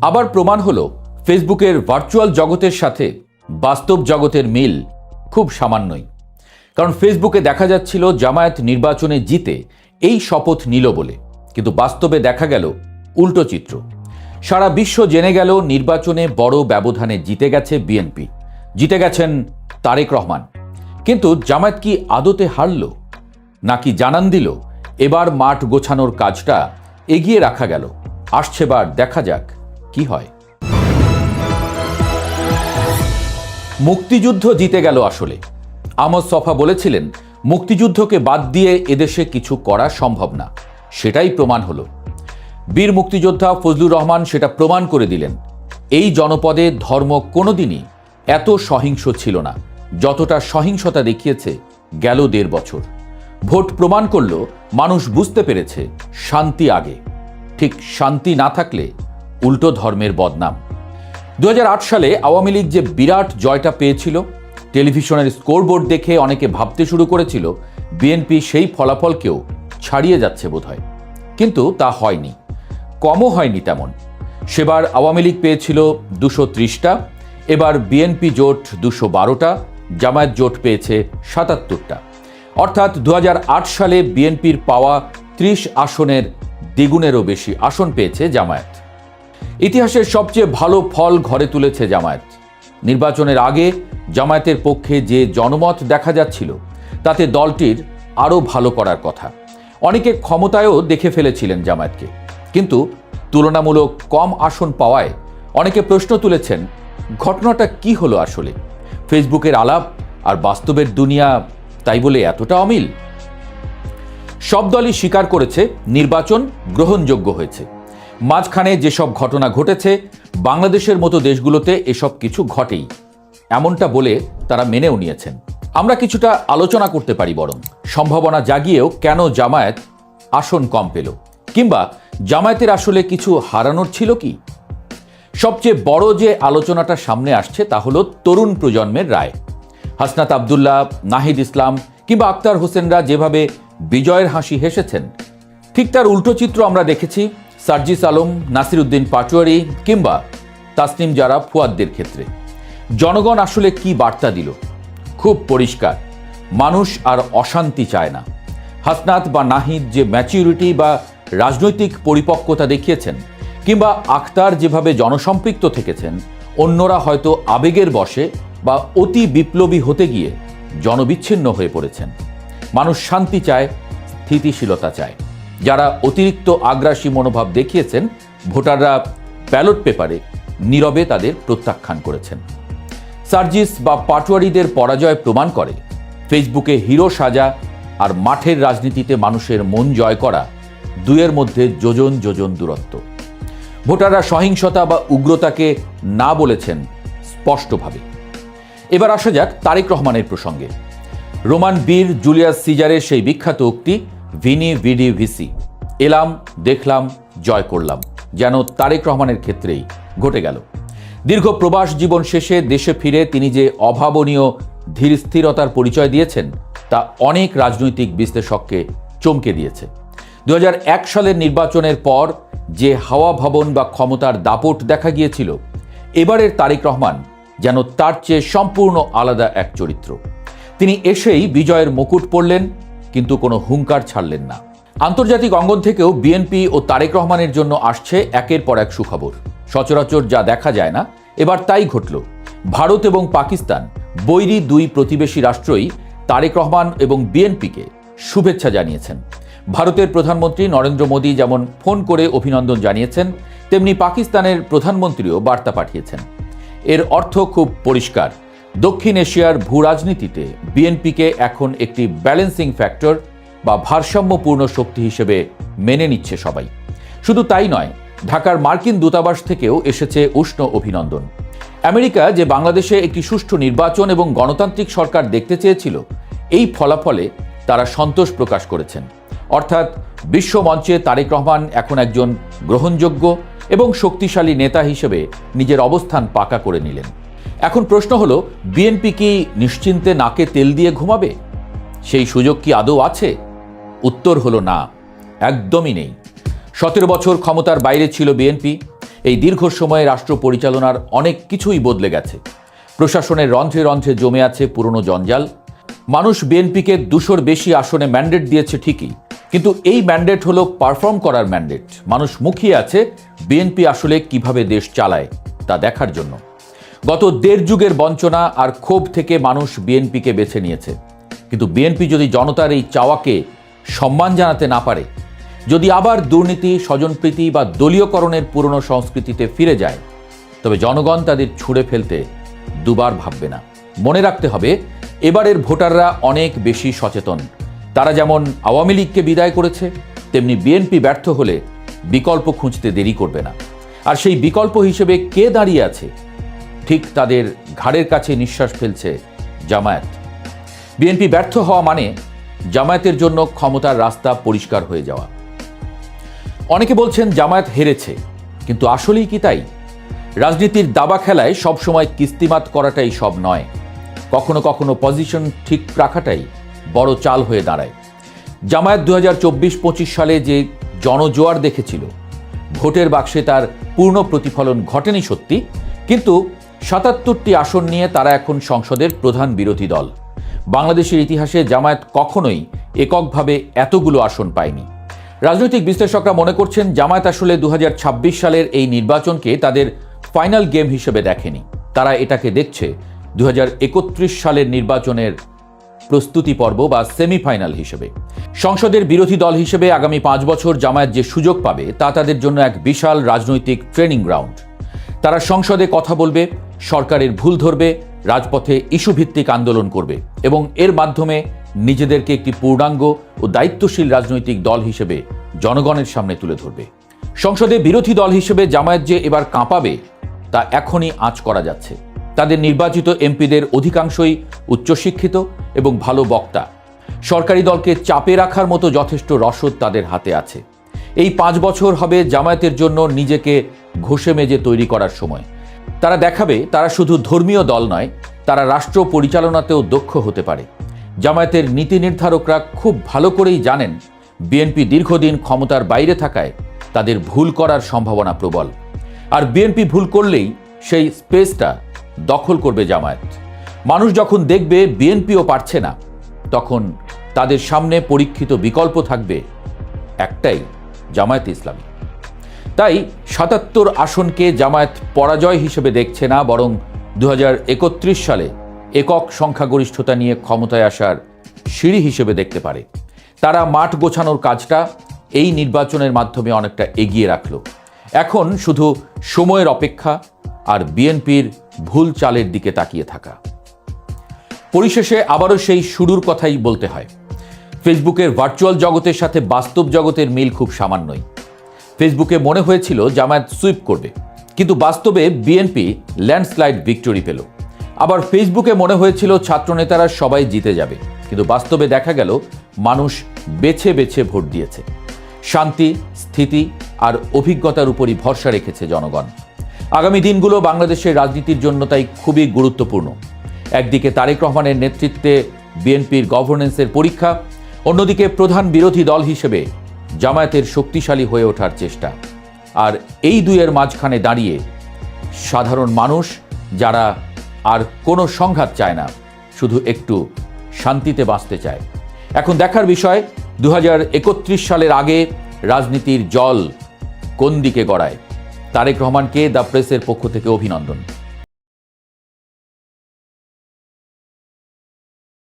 আবার প্রমাণ হলো ফেসবুকের ভার্চুয়াল জগতের সাথে বাস্তব জগতের মিল খুব সামান্যই। কারণ ফেসবুকে দেখা যাচ্ছিল জামায়াত নির্বাচনে জিতে এই শপথ নিল বলে, কিন্তু বাস্তবে দেখা গেল উল্টো চিত্র। সারা বিশ্ব জেনে গেল নির্বাচনে বড় ব্যবধানে জিতে গেছে বিএনপি, জিতে গেছেন তারেক রহমান। কিন্তু জামায়াত কি আদতে হারল, নাকি জানান দিল এবার মাঠ গোছানোর কাজটা এগিয়ে রাখা গেল? আসছেবার দেখা যাক কি হয়। মুক্তিযুদ্ধ জিতে গেল আসলে। আহমদ ছফা বলেছিলেন, মুক্তিযুদ্ধকে বাদ দিয়ে এদেশে কিছু করা সম্ভব না। সেটাই প্রমাণ হলো। বীর মুক্তিযোদ্ধা ফজলুর রহমান সেটা প্রমাণ করে দিলেন। এই জনপদে ধর্ম কোনোদিনই এত সহিংস ছিল না যতটা সহিংসতা দেখিয়েছে গেল ১.৫ বছর। ভোট প্রমাণ করল মানুষ বুঝতে পেরেছে শান্তি আগে। ঠিক শান্তি না থাকলে উল্টো ধর্মের বদনাম। ২০০৮ সালে আওয়ামী লীগ যে বিরাট জয়টা পেয়েছিল, টেলিভিশনের স্কোরবোর্ড দেখে অনেকে ভাবতে শুরু করেছিল বিএনপি সেই ফলাফলকেও ছাড়িয়ে যাচ্ছে বোধহয়। কিন্তু তা হয়নি, কমও হয়নি তেমন। সেবার আওয়ামী লীগ পেয়েছিল ২৩০টা, এবার বিএনপি জোট ২১২টা, জামায়াত জোট পেয়েছে ৭৭টা। অর্থাৎ ২০০৮ সালে বিএনপির পাওয়া ৩০ আসনের দ্বিগুণেরও বেশি আসন পেয়েছে জামায়াত। ইতিহাসের সবচেয়ে ভালো ফল ঘরে তুলেছে জামায়াত। নির্বাচনের আগে জামায়াতের পক্ষে যে জনমত দেখা যাচ্ছিল তাতে দলটির আরও ভালো করার কথা। অনেকে ক্ষমতায়ও দেখে ফেলেছিলেন জামায়াতকে, কিন্তু তুলনামূলক কম আসন পাওয়ায় অনেকে প্রশ্ন তুলেছেন, ঘটনাটা কি হলো আসলে? ফেসবুকের আলাপ আর বাস্তবের দুনিয়া তাই বলে এতটা অমিল? সব দলই স্বীকার করেছে নির্বাচন গ্রহণযোগ্য হয়েছে। মাঝখানে যেসব ঘটনা ঘটেছে বাংলাদেশের মতো দেশগুলোতে এসব কিছু ঘটেই, এমনটা বলে তারা মেনেও নিয়েছেন। আমরা কিছুটা আলোচনা করতে পারি বরং, সম্ভাবনা জাগিয়েও কেন জামায়াত আসন কম পেল, কিংবা জামায়াতের আসলে কিছু হারানোর ছিল কি? সবচেয়ে বড় যে আলোচনাটা সামনে আসছে তা হলো তরুণ প্রজন্মের রায়। হাসনাত আবদুল্লাহ, নাহিদ ইসলাম কিংবা আক্তার হোসেনরা যেভাবে বিজয়ের হাসি হেসেছেন, ঠিক তার উল্টো চিত্র আমরা দেখেছি সার্জিস আলম, নাসির উদ্দিন পাটোয়ারি কিংবা তাসনিম জারা ফুয়াদদের ক্ষেত্রে। জনগণ আসলে কি বার্তা দিল? খুব পরিষ্কার, মানুষ আর অশান্তি চায় না। হাসনাত বা নাহিদ যে ম্যাচিউরিটি বা রাজনৈতিক পরিপক্কতা দেখিয়েছেন, কিংবা আখতার যেভাবে জনসম্পৃক্ত থেকেছেন, অন্যরা হয়তো আবেগের বশে বা অতি বিপ্লবী হতে গিয়ে জনবিচ্ছিন্ন হয়ে পড়েছেন। মানুষ শান্তি চায়, স্থিতিশীলতা চায়। যারা অতিরিক্ত আগ্রাসী মনোভাব দেখিয়েছেন, ভোটাররা ব্যালট পেপারে নীরবে তাদের প্রত্যাখ্যান করেছেন। সার্জিস বা পাটোয়ারিদের পরাজয় প্রমাণ করে ফেসবুকে হিরো সাজা আর মাঠের রাজনীতিতে মানুষের মন জয় করা দুয়ের মধ্যে যোজন যোজন দূরত্ব। ভোটাররা সহিংসতা বা উগ্রতাকে না বলেছেন স্পষ্টভাবে। এবার আসা যাক তারেক রহমানের প্রসঙ্গে। রোমান বীর জুলিয়াস সিজারের সেই বিখ্যাত উক্তি, ভিনি ভিডি ভিসি, এলাম দেখলাম জয় করলাম, যেন তারেক রহমানের ক্ষেত্রেই ঘটে গেল। দীর্ঘ প্রবাস জীবন শেষে দেশে ফিরে তিনি যে অভাবনীয় ধীর স্থিরতার পরিচয় দিয়েছেন তা অনেক রাজনৈতিক বিশ্লেষককে চমকে দিয়েছে। ২০০১ সালের নির্বাচনের পর যে হাওয়া ভবন বা ক্ষমতার দাপট দেখা গিয়েছিল, এবারের তারেক রহমান যেন তার চেয়ে সম্পূর্ণ আলাদা এক চরিত্র। তিনি এসেই বিজয়ের মুকুট পরলেন, কিন্তু কোনো হুঙ্কার ছাড়লেন না। আন্তর্জাতিক অঙ্গন থেকেও বিএনপি ও তারেক রহমানের জন্য আসছে একের পর এক সুখবর। সচরাচর যা দেখা যায় না, এবার তাই ঘটল। ভারত এবং পাকিস্তান বৈরী দুই প্রতিবেশী রাষ্ট্রই তারেক রহমান এবং বিএনপিকে শুভেচ্ছা জানিয়েছেন। ভারতের প্রধানমন্ত্রী নরেন্দ্র মোদী যেমন ফোন করে অভিনন্দন জানিয়েছেন, তেমনি পাকিস্তানের প্রধানমন্ত্রীও বার্তা পাঠিয়েছেন। এর অর্থ খুব পরিষ্কার, দক্ষিণ এশিয়ার ভূ রাজনীতিতে বিএনপিকে এখন একটি ব্যালেন্সিং ফ্যাক্টর বা ভারসাম্যপূর্ণ শক্তি হিসেবে মেনে নিচ্ছে সবাই। শুধু তাই নয়, ঢাকার মার্কিন দূতাবাস থেকেও এসেছে উষ্ণ অভিনন্দন। আমেরিকা যে বাংলাদেশে একটি সুষ্ঠু নির্বাচন এবং গণতান্ত্রিক সরকার দেখতে চেয়েছিল, এই ফলাফলে তারা সন্তোষ প্রকাশ করেছেন। অর্থাৎ বিশ্বমঞ্চে তারেক রহমান এখন একজন গ্রহণযোগ্য এবং শক্তিশালী নেতা হিসেবে নিজের অবস্থান পাকা করে নিলেন। এখন প্রশ্ন হলো, বিএনপি কি নিশ্চিন্তে নাকে তেল দিয়ে ঘুমাবে? সেই সুযোগ কি আদৌ আছে? উত্তর হলো না, একদমই নেই। 17 বছর ক্ষমতার বাইরে ছিল বিএনপি, এই দীর্ঘ সময়ে রাষ্ট্র পরিচালনার অনেক কিছুই বদলে গেছে। প্রশাসনের রন্ধ্রে রন্ধ্রে জমে আছে পুরনো জঞ্জাল। মানুষ বিএনপিকে 200-র বেশি আসনে ম্যান্ডেট দিয়েছে ঠিকই, কিন্তু এই ম্যান্ডেট হলো পারফর্ম করার ম্যান্ডেট। মানুষ মুখিয়ে আছে বিএনপি আসলে কিভাবে দেশ চালায় তা দেখার জন্য। গত 1.5 যুগের বঞ্চনা আর ক্ষোভ থেকে মানুষ বিএনপিকে বেছে নিয়েছে। কিন্তু বিএনপি যদি জনতার এই চাওয়াকে সম্মান জানাতে না পারে, যদি আবার দুর্নীতি, স্বজনপ্রীতি বা দলীয়করণের পুরনো সংস্কৃতিতে ফিরে যায়, তবে জনগণ তাদের ছুঁড়ে ফেলতে দুবার ভাববে না। মনে রাখতে হবে, এবারের ভোটাররা অনেক বেশি সচেতন। তারা যেমন আওয়ামী লীগকে বিদায় করেছে, তেমনি বিএনপি ব্যর্থ হলে বিকল্প খুঁজতে দেরি করবে না। আর সেই বিকল্প হিসেবে কে দাঁড়িয়ে আছে? ঠিক তাদের ঘাড়ের কাছে নিঃশ্বাস ফেলছে জামায়াত। বিএনপি ব্যর্থ হওয়া মানে জামায়াতের জন্য ক্ষমতার রাস্তা পরিষ্কার হয়ে যাওয়া। অনেকে বলছেন জামায়াত হেরেছে, কিন্তু আসলেই কি তাই? রাজনীতির দাবা খেলায় সবসময় কিস্তিমাত করাটাই সব নয়। কখনো কখনো পজিশন ঠিক রাখাটাই বড় চাল হয়ে দাঁড়ায়। জামায়াত 2024-25 সালে যে জনজোয়ার দেখেছিল, ভোটের বাক্সে তার পূর্ণ প্রতিফলন ঘটেনি সত্যি, কিন্তু 77টি আসন নিয়ে তারা এখন সংসদের প্রধান বিরোধী দল। বাংলাদেশের ইতিহাসে জামায়াত কখনোই এককভাবে এতগুলো আসন পায়নি। রাজনৈতিক বিশ্লেষকরা মনে করছেন জামায়াত আসলে 2026 সালের এই নির্বাচনকে তাদের ফাইনাল গেম হিসেবে দেখেনি। তারা এটাকে দেখছে 2031 সালের নির্বাচনের প্রস্তুতি পর্ব বা সেমিফাইনাল হিসেবে। সংসদের বিরোধী দল হিসেবে আগামী 5 বছর জামায়াত যে সুযোগ পাবে তা তাদের জন্য এক বিশাল রাজনৈতিক ট্রেনিং গ্রাউন্ড। তারা সংসদে কথা বলবে, সরকারের ভুল ধরবে, রাজপথে ইস্যুভিত্তিক আন্দোলন করবে এবং এর মাধ্যমে নিজেদেরকে একটি পূর্ণাঙ্গ ও দায়িত্বশীল রাজনৈতিক দল হিসেবে জনগণের সামনে তুলে ধরবে। সংসদে বিরোধী দল হিসেবে জামায়াত যে এবার কাঁপাবে তা এখনই আঁচ করা যাচ্ছে। তাদের নির্বাচিত এমপিদের অধিকাংশই উচ্চশিক্ষিত এবং ভালো বক্তা। সরকারি দলকে চাপে রাখার মতো যথেষ্ট রসদ তাদের হাতে আছে। এই 5 বছর হবে জামায়াতের জন্য নিজেকে ঘষে মেজে তৈরি করার সময়। তারা দেখাবে তারা শুধু ধর্মীয় দল নয়, তারা রাষ্ট্র পরিচালনাতেও দক্ষ হতে পারে। জামায়াতের নীতি নির্ধারকরা খুব ভালো করেই জানেন বিএনপি দীর্ঘদিন ক্ষমতার বাইরে থাকায় তাদের ভুল করার সম্ভাবনা প্রবল। আর বিএনপি ভুল করলেই সেই স্পেসটা দখল করবে জামায়াত। মানুষ যখন দেখবে বিএনপিও পারছে না, তখন তাদের সামনে পরীক্ষিত বিকল্প থাকবে একটাই, জামায়াত ইসলামী। তাই 77 আসনকে জামায়াত পরাজয় হিসেবে দেখছে না, বরং 2031 সালে একক সংখ্যাগরিষ্ঠতা নিয়ে ক্ষমতায় আসার সিঁড়ি হিসেবে দেখতে পারে। তারা মাঠ গোছানোর কাজটা এই নির্বাচনের মাধ্যমে অনেকটা এগিয়ে রাখল। এখন শুধু সময়ের অপেক্ষা আর বিএনপির ভুল চালের দিকে তাকিয়ে থাকা। পরিশেষে আবারও সেই শুরুর কথাই বলতে হয়। ফেসবুকের ভার্চুয়াল জগতের সাথে বাস্তব জগতের মিল খুব সামান্যই। ফেসবুকে মনে হয়েছিল জামায়াত সুইপ করবে, কিন্তু বাস্তবে বিএনপি ল্যান্ডস্লাইড ভিক্টরি পেল। আবার ফেসবুকে মনে হয়েছিল ছাত্রনেতারা সবাই জিতে যাবে, কিন্তু বাস্তবে দেখা গেল মানুষ বেছে বেছে ভোট দিয়েছে। শান্তি, স্থিতি আর অভিজ্ঞতার উপরই ভরসা রেখেছে জনগণ। আগামী দিনগুলো বাংলাদেশের রাজনীতির জন্য তাই খুবই গুরুত্বপূর্ণ। একদিকে তারেক রহমানের নেতৃত্বে বিএনপির গভর্নেন্সের পরীক্ষা, অন্যদিকে প্রধান বিরোধী দল হিসেবে জামায়াতের শক্তিশালী হয়ে ওঠার চেষ্টা। আর এই দুইয়ের মাঝখানে দাঁড়িয়ে সাধারণ মানুষ, যারা আর কোনো সংঘাত চায় না, শুধু একটু শান্তিতে বাঁচতে চায়। এখন দেখার বিষয় 2031 সালের আগে রাজনীতির জল কোন দিকে গড়ায়। তারেক রহমানকে দ্য প্রেসের পক্ষ থেকে অভিনন্দন।